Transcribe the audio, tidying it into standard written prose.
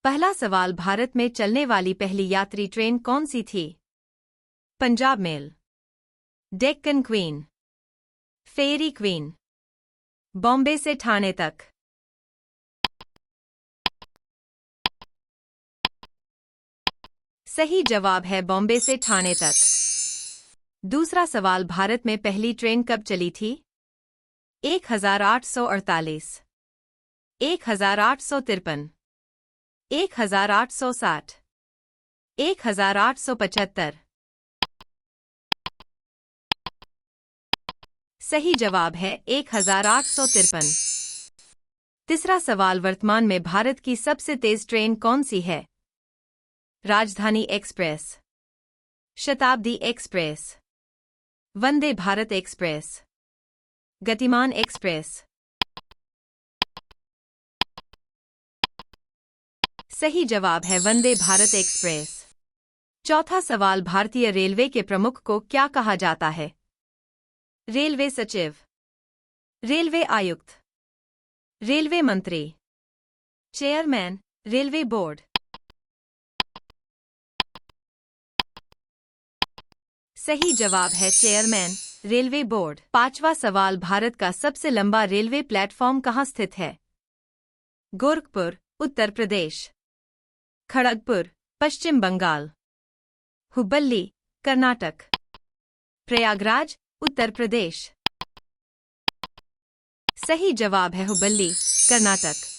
पहला सवाल, भारत में चलने वाली पहली यात्री ट्रेन कौन सी थी? पंजाब मेल, डेक्कन क्वीन, फेरी क्वीन, बॉम्बे से ठाणे तक। सही जवाब है बॉम्बे से ठाणे तक। दूसरा सवाल, भारत में पहली ट्रेन कब चली थी? 1848, 1853, 1860, 1875। सही जवाब है 1853। तीसरा सवाल, वर्तमान में भारत की सबसे तेज ट्रेन कौन सी है? राजधानी एक्सप्रेस, शताब्दी एक्सप्रेस, वंदे भारत एक्सप्रेस, गतिमान एक्सप्रेस। सही जवाब है वंदे भारत एक्सप्रेस। चौथा सवाल, भारतीय रेलवे के प्रमुख को क्या कहा जाता है? रेलवे सचिव, रेलवे आयुक्त, रेलवे मंत्री, चेयरमैन, रेलवे बोर्ड। सही जवाब है चेयरमैन, रेलवे बोर्ड। पांचवा सवाल, भारत का सबसे लंबा रेलवे प्लेटफॉर्म कहाँ स्थित है? गोरखपुर, उत्तर प्रदेश, खड़गपुर, पश्चिम बंगाल, हुबल्ली, कर्नाटक, प्रयागराज, उत्तर प्रदेश। सही जवाब है हुबल्ली, कर्नाटक।